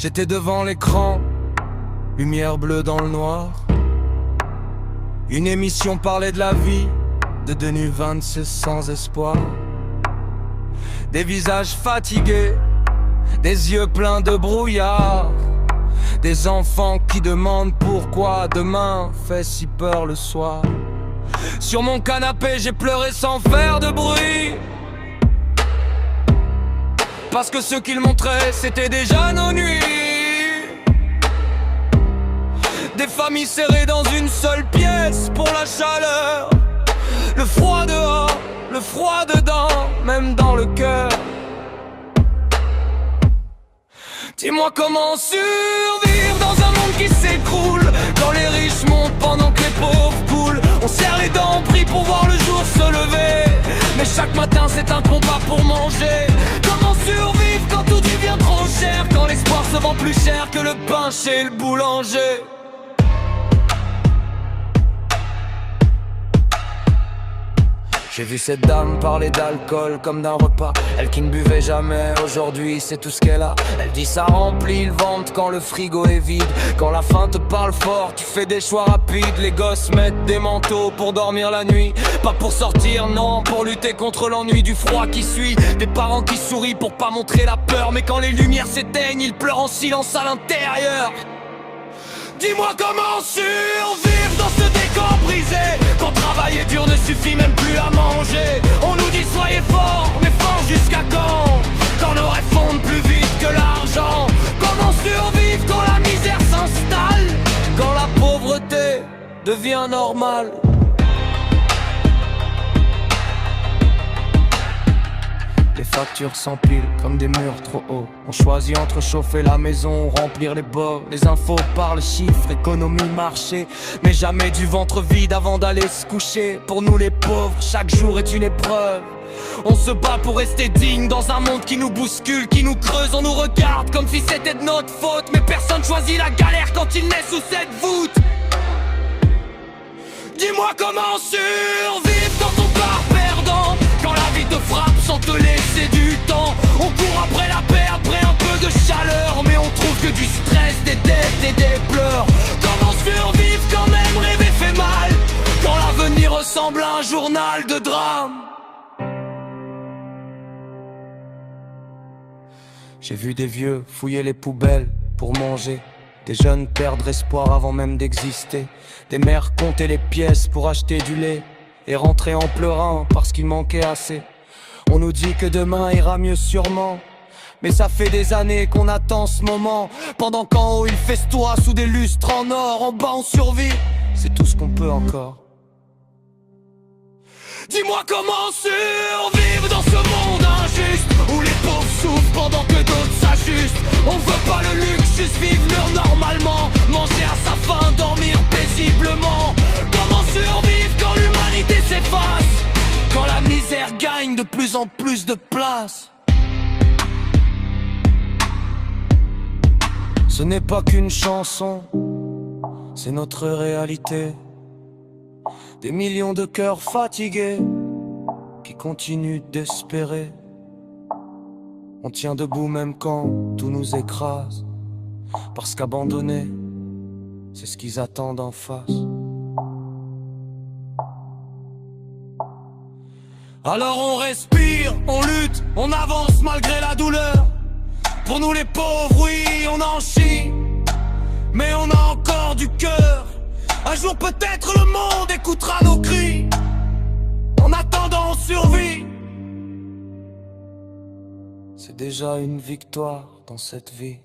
J'étais devant l'écran, lumière bleue dans le noir. Une émission parlait de la vie de Denis 26 sans espoir. Des visages fatigués, des yeux pleins de brouillard. Des enfants qui demandent pourquoi demain fait si peur le soir. Sur mon canapé j'ai pleuré sans faire de bruit, parce que ce qu'ils montraient c'était déjà nos nuits. Des familles serrées dans une seule pièce pour la chaleur. Le froid dehors, le froid dedans, même dans le cœur. Dis-moi comment survivre dans un monde qui s'écroule, quand les riches montent pendant que les pauvres coulent. On serre les dents, on prie pour voir le jour se lever, mais chaque matin c'est un combat pour manger. Comment survivre quand tout devient trop cher, quand l'espoir se vend plus cher que le pain chez le boulanger. J'ai vu cette dame parler d'alcool comme d'un repas. Elle qui ne buvait jamais, aujourd'hui c'est tout ce qu'elle a. Elle dit ça remplit le ventre quand le frigo est vide. Quand la faim te parle fort, tu fais des choix rapides. Les gosses mettent des manteaux pour dormir la nuit, pas pour sortir, non, pour lutter contre l'ennui du froid qui suit. Des parents qui sourient pour pas montrer la peur, mais quand les lumières s'éteignent, ils pleurent en silence à l'intérieur. Dis-moi comment survivre dans ce décor brisé, quand travailler dur ne suffit même plus à manger. On nous dit soyez forts, mais forts jusqu'à quand nos rêves fondent plus vite que l'argent. Comment survivre quand la misère s'installe, quand la pauvreté devient normale. Les factures s'empilent comme des murs trop hauts. On choisit entre chauffer la maison ou remplir les bors. Les infos parlent chiffres, économie, marché, mais jamais du ventre vide avant d'aller se coucher. Pour nous les pauvres, chaque jour est une épreuve. On se bat pour rester digne dans un monde qui nous bouscule, qui nous creuse. On nous regarde comme si c'était de notre faute, mais personne choisit la galère quand il naît sous cette voûte. Dis-moi comment survivre quand on part perdant, quand la vie te frappe sans te laisser du temps. On court après la paix, après un peu de chaleur, mais on trouve que du stress, des dettes et des pleurs. Comment survivre quand même rêver fait mal, quand l'avenir ressemble à un journal de drame. J'ai vu des vieux fouiller les poubelles pour manger, des jeunes perdre espoir avant même d'exister, des mères compter les pièces pour acheter du lait et rentrer en pleurant parce qu'il manquait assez. On nous dit que demain ira mieux sûrement, mais ça fait des années qu'on attend ce moment. Pendant qu'en haut il festoie sous des lustres en or, en bas on survit, c'est tout ce qu'on peut encore. Dis-moi comment survivre dans ce monde injuste, où les pauvres souffrent pendant que d'autres s'ajustent. On veut pas le luxe, juste vivre normalement, manger à sa faim, dormir paisiblement. Comment survivre quand l'humanité s'efface, quand la misère gagne de plus en plus de place. Ce n'est pas qu'une chanson, c'est notre réalité. Des millions de cœurs fatigués qui continuent d'espérer. On tient debout même quand tout nous écrase, parce qu'abandonner, c'est ce qu'ils attendent en face. Alors on respire, on lutte, on avance malgré la douleur. Pour nous les pauvres, oui, on en chie, mais on a encore du cœur. Un jour peut-être le monde écoutera nos cris. En attendant on survit. C'est déjà une victoire dans cette vie.